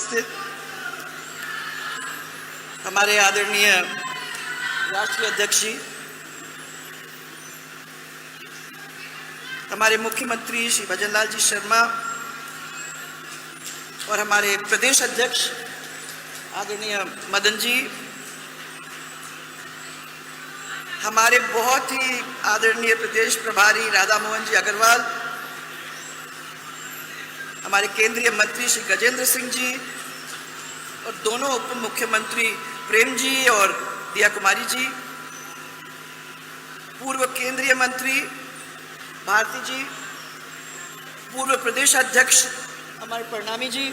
उपस्थित हमारे आदरणीय राष्ट्रीय अध्यक्ष जी, हमारे मुख्यमंत्री श्री भजनलाल जी शर्मा और हमारे प्रदेश अध्यक्ष आदरणीय मदन जी, हमारे बहुत ही आदरणीय प्रदेश प्रभारी राधा मोहन जी अग्रवाल, हमारे केंद्रीय मंत्री श्री गजेंद्र सिंह जी और दोनों उप मुख्यमंत्री प्रेम जी और दिया कुमारी जी, पूर्व केंद्रीय मंत्री भारती जी, पूर्व प्रदेश अध्यक्ष हमारे प्रणामी जी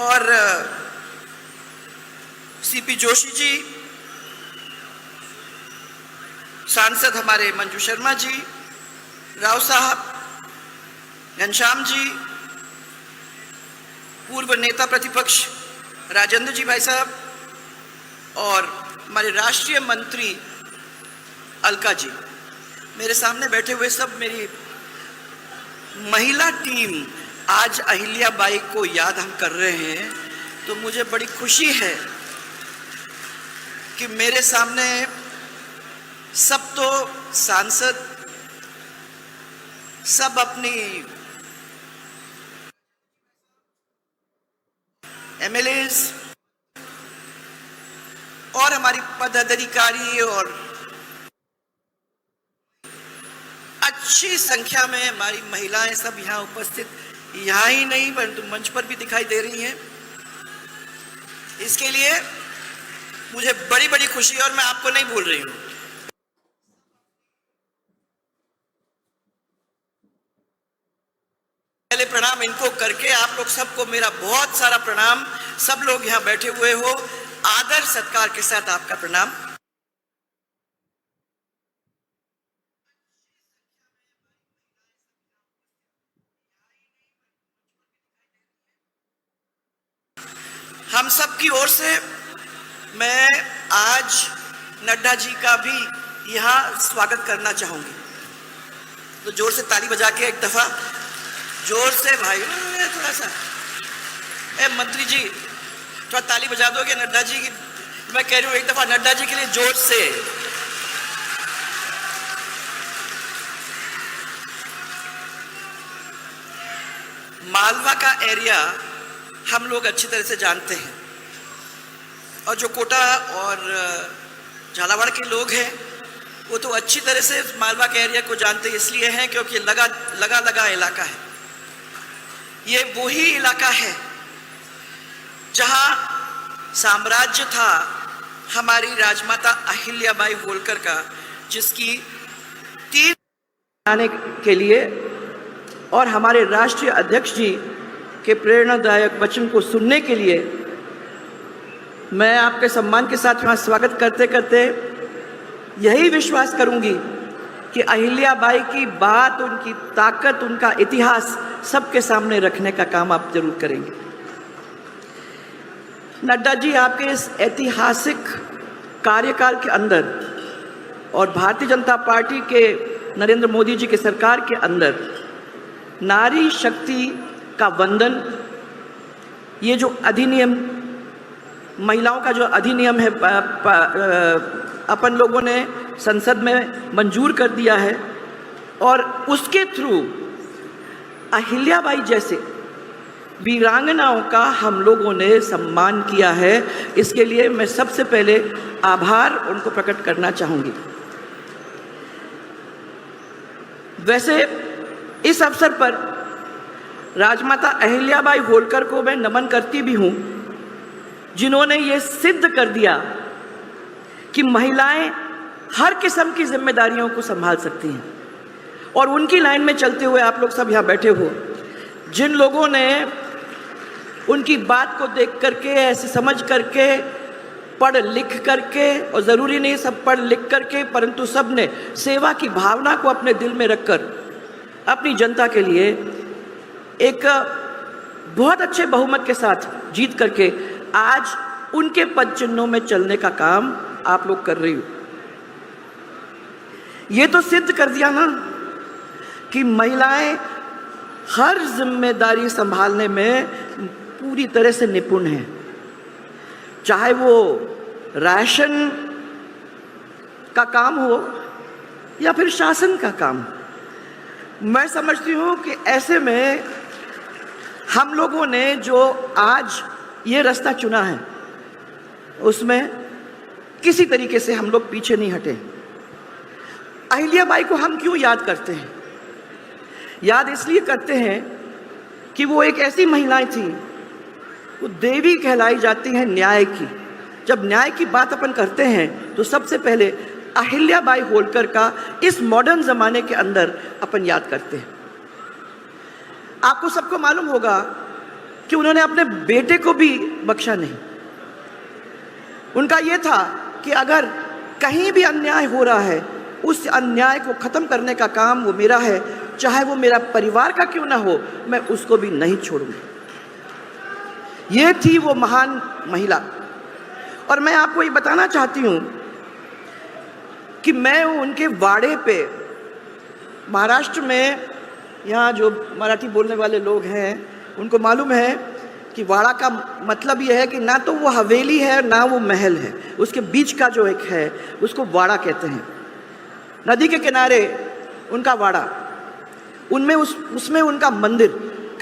और सीपी जोशी जी, सांसद हमारे मंजू शर्मा जी, राव साहब, घनश्याम जी, पूर्व नेता प्रतिपक्ष राजेंद्र जी भाई साहब और हमारे राष्ट्रीय मंत्री अलका जी, मेरे सामने बैठे हुए सब मेरी महिला टीम, आज अहिल्याबाई को याद हम कर रहे हैं तो मुझे बड़ी खुशी है कि मेरे सामने सब तो सांसद, सब अपनी एमएलएज और हमारी पदाधिकारी और अच्छी संख्या में हमारी महिलाएं सब यहाँ उपस्थित, यहाँ ही नहीं परंतु मंच पर भी दिखाई दे रही हैं। इसके लिए मुझे बड़ी बड़ी खुशी है और मैं आपको नहीं भूल रही हूँ। पहले प्रणाम इनको करके आप लोग सबको मेरा बहुत सारा प्रणाम, सब लोग यहाँ बैठे हुए हो, आदर सत्कार के साथ आपका प्रणाम। हम सब की ओर से मैं आज नड्डा जी का भी यहाँ स्वागत करना चाहूंगी, तो जोर से ताली बजा के एक दफा जोर से भाई, थोड़ा सा मंत्री जी थोड़ा ताली बजा दोगे नड्डा जी की, मैं कह रही हूँ एक दफा नड्डा जी के लिए जोर से। मालवा का एरिया हम लोग अच्छी तरह से जानते हैं और जो कोटा और झालावाड़ के लोग हैं वो तो अच्छी तरह से मालवा के एरिया को जानते इसलिए हैं क्योंकि लगा इलाका है। ये वही इलाका है जहां साम्राज्य था हमारी राजमाता अहिल्याबाई होलकर का, जिसकी 3 आने के लिए और हमारे राष्ट्रीय अध्यक्ष जी के प्रेरणादायक वचन को सुनने के लिए मैं आपके सम्मान के साथ वहां स्वागत करते करते यही विश्वास करूंगी कि अहिल्याबाई की बात, उनकी ताकत, उनका इतिहास सबके सामने रखने का काम आप जरूर करेंगे। नड्डा जी, आपके इस ऐतिहासिक कार्यकाल के अंदर और भारतीय जनता पार्टी के नरेंद्र मोदी जी के सरकार के अंदर नारी शक्ति का वंदन, ये जो अधिनियम, महिलाओं का जो अधिनियम है अपन लोगों ने संसद में मंजूर कर दिया है और उसके थ्रू अहिल्याबाई जैसे वीरांगनाओं का हम लोगों ने सम्मान किया है। इसके लिए मैं सबसे पहले आभार उनको प्रकट करना चाहूँगी। वैसे इस अवसर पर राजमाता अहिल्याबाई होलकर को मैं नमन करती भी हूँ, जिन्होंने ये सिद्ध कर दिया कि महिलाएं हर किस्म की जिम्मेदारियों को संभाल सकती हैं। और उनकी लाइन में चलते हुए आप लोग सब यहाँ बैठे हो, जिन लोगों ने उनकी बात को देख करके, ऐसे समझ करके, पढ़ लिख करके, और ज़रूरी नहीं सब पढ़ लिख करके, परंतु सब ने सेवा की भावना को अपने दिल में रखकर अपनी जनता के लिए एक बहुत अच्छे बहुमत के साथ जीत करके आज उनके पद चिन्हों में चलने का काम आप लोग कर रही हो। ये तो सिद्ध कर दिया ना कि महिलाएं हर जिम्मेदारी संभालने में पूरी तरह से निपुण हैं, चाहे वो राशन का काम हो या फिर शासन का काम। मैं समझती हूँ कि ऐसे में हम लोगों ने जो आज ये रास्ता चुना है उसमें किसी तरीके से हम लोग पीछे नहीं हटे। अहिल्याबाई को हम क्यों याद करते हैं? याद इसलिए करते हैं कि वो एक ऐसी महिलाएं थी, वो देवी कहलाई जाती हैं न्याय की। जब न्याय की बात अपन करते हैं तो सबसे पहले अहिल्याबाई होलकर का इस मॉडर्न जमाने के अंदर अपन याद करते हैं। आपको सबको मालूम होगा कि उन्होंने अपने बेटे को भी बख्शा नहीं। उनका यह था कि अगर कहीं भी अन्याय हो रहा है, उस अन्याय को खत्म करने का काम वो मेरा है, चाहे वो मेरा परिवार का क्यों ना हो, मैं उसको भी नहीं छोड़ूंगी। ये थी वो महान महिला। और मैं आपको ये बताना चाहती हूँ कि मैं उनके वाड़े पे, महाराष्ट्र में, यहाँ जो मराठी बोलने वाले लोग हैं उनको मालूम है कि वाड़ा का मतलब यह है कि ना तो वो हवेली है ना वो महल है, उसके बीच का जो एक है उसको वाड़ा कहते हैं। नदी के किनारे उनका वाड़ा, उनमें उसमें उनका मंदिर।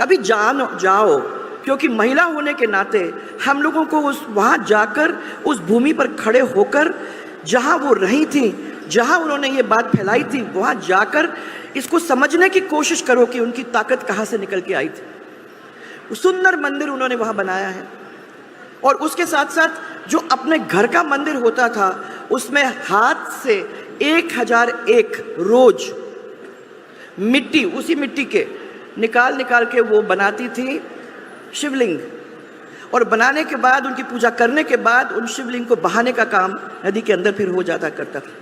कभी जाओ, क्योंकि महिला होने के नाते हम लोगों को वहाँ जाकर, उस भूमि पर खड़े होकर, जहाँ वो रही थी, जहाँ उन्होंने ये बात फैलाई थी, वहाँ जाकर इसको समझने की कोशिश करो कि उनकी ताकत कहाँ से निकल के आई थी। सुंदर मंदिर उन्होंने वहाँ बनाया है। और उसके साथ साथ जो अपने घर का मंदिर होता था, उसमें हाथ से 1001 रोज मिट्टी, उसी मिट्टी के निकाल के वो बनाती थी शिवलिंग। और बनाने के बाद, उनकी पूजा करने के बाद, उन शिवलिंग को बहाने का काम नदी के अंदर फिर हो जाता करता था।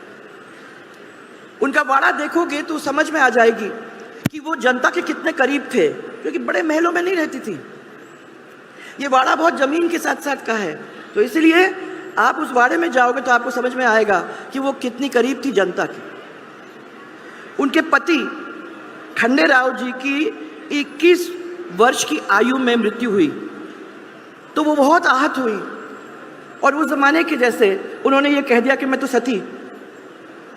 उनका वाड़ा देखोगे तो समझ में आ जाएगी कि वो जनता के कितने करीब थे, क्योंकि बड़े महलों में नहीं रहती थी। ये वाड़ा बहुत जमीन के साथ साथ का है, तो इसलिए आप उस वाड़े में जाओगे तो आपको समझ में आएगा कि वो कितनी करीब थी जनता की। उनके पति खंडेराव जी की 21 वर्ष की आयु में मृत्यु हुई, तो वो बहुत आहत हुई। और उस जमाने के जैसे उन्होंने ये कह दिया कि मैं तो सती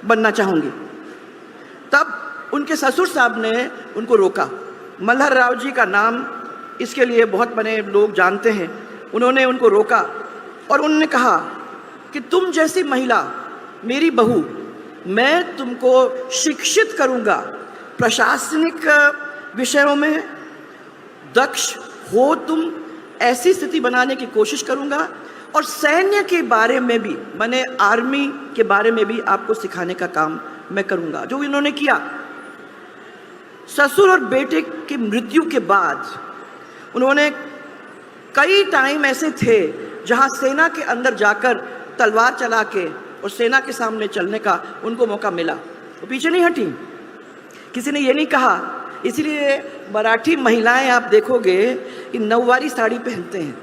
बनना चाहूँगी। तब उनके ससुर साहब ने उनको रोका। मल्हर राव जी का नाम इसके लिए बहुत बने लोग जानते हैं। उन्होंने उनको रोका और उन्होंने कहा कि तुम जैसी महिला, मेरी बहू, मैं तुमको शिक्षित करूँगा, प्रशासनिक विषयों में दक्ष हो तुम, ऐसी स्थिति बनाने की कोशिश करूँगा, और सैन्य के बारे में भी, मैंने आर्मी के बारे में भी आपको सिखाने का काम मैं करूँगा। जो इन्होंने किया। ससुर और बेटे की मृत्यु के बाद उन्होंने कई टाइम ऐसे थे जहाँ सेना के अंदर जाकर तलवार चला के और सेना के सामने चलने का उनको मौका मिला, वो पीछे नहीं हटी। किसी ने ये नहीं कहा। इसलिए मराठी महिलाएं आप देखोगे कि नौवारी साड़ी पहनते हैं।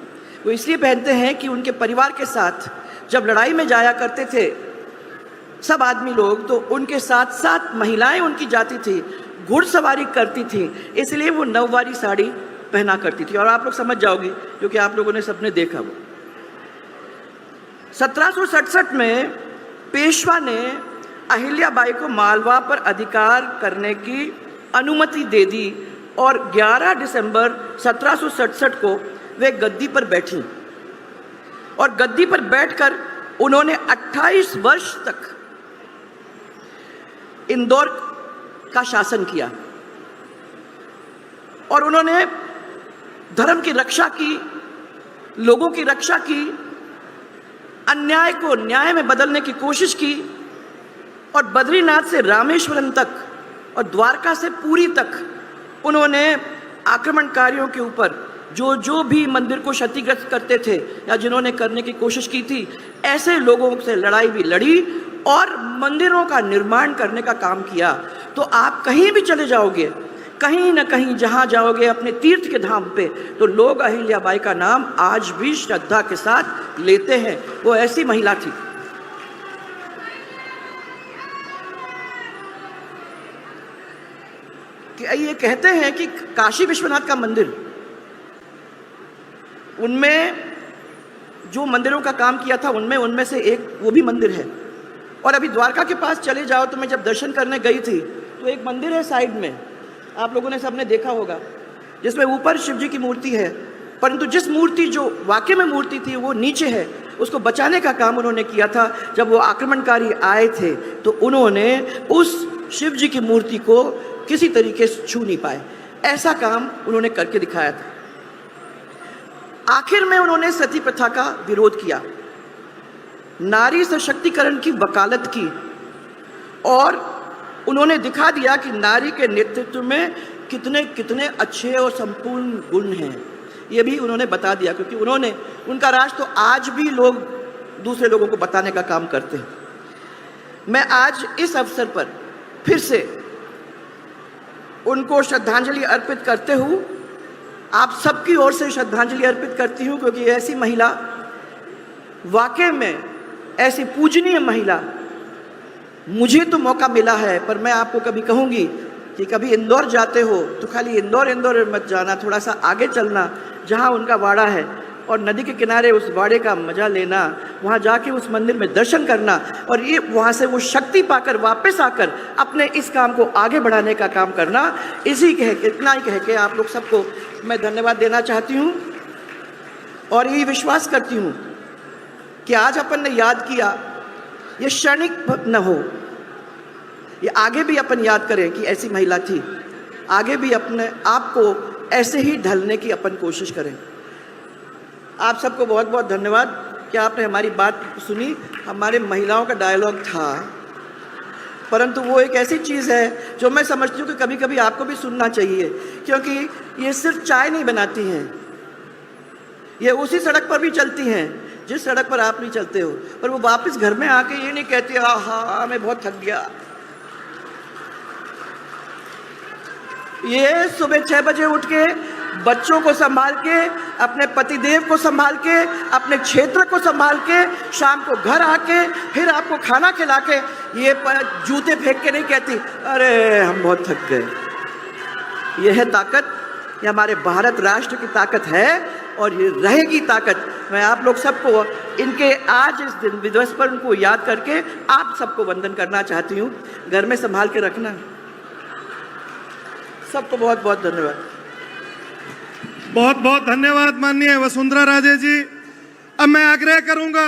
वो इसलिए पहनते हैं कि उनके परिवार के साथ जब लड़ाई में जाया करते थे सब आदमी लोग, तो उनके साथ साथ महिलाएं उनकी जाती थी, घुड़सवारी करती थी, इसलिए वो नौवारी साड़ी पहना करती थी। और आप लोग समझ जाओगे क्योंकि आप लोगों ने सबने देखा। वो 1767 में पेशवा ने अहिल्याबाई को मालवा पर अधिकार करने की अनुमति दे दी और 11 दिसंबर 1767 को वे गद्दी पर बैठी। और गद्दी पर बैठकर उन्होंने 28 वर्ष तक इंदौर का शासन किया। और उन्होंने धर्म की रक्षा की, लोगों की रक्षा की, अन्याय को न्याय में बदलने की कोशिश की। और बद्रीनाथ से रामेश्वरम तक और द्वारका से पुरी तक उन्होंने आक्रमणकारियों के ऊपर, जो भी मंदिर को क्षतिग्रस्त करते थे या जिन्होंने करने की कोशिश की थी, ऐसे लोगों से लड़ाई भी लड़ी और मंदिरों का निर्माण करने का काम किया। तो आप कहीं भी चले जाओगे, कहीं ना कहीं जहाँ जाओगे अपने तीर्थ के धाम पे, तो लोग अहिल्याबाई का नाम आज भी श्रद्धा के साथ लेते हैं। वो ऐसी महिला थी। कि ये कहते हैं कि काशी विश्वनाथ का मंदिर उनमें जो मंदिरों का काम किया था उनमें से एक वो भी मंदिर है। और अभी द्वारका के पास चले जाओ तो मैं जब दर्शन करने गई थी तो एक मंदिर है साइड में, आप लोगों ने सबने देखा होगा, जिसमें ऊपर शिव जी की मूर्ति है, परंतु जिस मूर्ति जो वाकई में मूर्ति थी वो नीचे है। उसको बचाने का काम उन्होंने किया था। जब वो आक्रमणकारी आए थे तो उन्होंने उस शिव जी की मूर्ति को किसी तरीके से छू नहीं पाए, ऐसा काम उन्होंने करके दिखाया था। आखिर में उन्होंने सती प्रथा का विरोध किया, नारी सशक्तिकरण की वकालत की और उन्होंने दिखा दिया कि नारी के नेतृत्व में कितने कितने अच्छे और संपूर्ण गुण हैं। ये भी उन्होंने बता दिया, क्योंकि उनका राज तो आज भी लोग दूसरे लोगों को बताने का काम करते हैं। मैं आज इस अवसर पर फिर से उनको श्रद्धांजलि अर्पित करते हुए आप सबकी ओर से श्रद्धांजलि अर्पित करती हूँ, क्योंकि ऐसी महिला, वाकई में ऐसी पूजनीय महिला, मुझे तो मौका मिला है, पर मैं आपको कभी कहूँगी कि कभी इंदौर जाते हो तो खाली इंदौर मत जाना, थोड़ा सा आगे चलना, जहाँ उनका वाड़ा है और नदी के किनारे उस वाड़े का मजा लेना, वहाँ जाके उस मंदिर में दर्शन करना और ये वहाँ से वो शक्ति पाकर वापस आकर अपने इस काम को आगे बढ़ाने का काम करना। इतना ही कह के आप लोग सबको मैं धन्यवाद देना चाहती हूँ और यही विश्वास करती हूँ कि आज अपन ने याद किया, ये क्षणिक न हो, ये आगे भी अपन याद करें कि ऐसी महिला थी, आगे भी अपने आप को ऐसे ही ढलने की अपन कोशिश करें। आप सबको बहुत बहुत धन्यवाद कि आपने हमारी बात सुनी। हमारे महिलाओं का डायलॉग था, परंतु वो एक ऐसी चीज़ है जो मैं समझती हूँ कि कभी कभी आपको भी सुनना चाहिए, क्योंकि ये सिर्फ चाय नहीं बनाती हैं, ये उसी सड़क पर भी चलती हैं जिस सड़क पर आप नहीं चलते हो, पर वो वापस घर में आके ये नहीं कहती आहा मैं बहुत थक गया। ये सुबह 6 बजे उठ के बच्चों को संभाल के, अपने पतिदेव को संभाल के, अपने क्षेत्र को संभाल के, शाम को घर आके फिर आपको खाना खिला के ये जूते फेंक के नहीं कहती अरे हम बहुत थक गए। यह है ताकत, ये हमारे भारत राष्ट्र की ताकत है और ये रहेगी ताकत। मैं आप लोग सबको इनके आज इस दिन दिवस पर उनको याद करके आप सबको वंदन करना चाहती हूँ। घर में संभाल के रखना। सबको बहुत बहुत धन्यवाद। बहुत बहुत धन्यवाद माननीय वसुंधरा राजे जी। अब मैं आग्रह करूंगा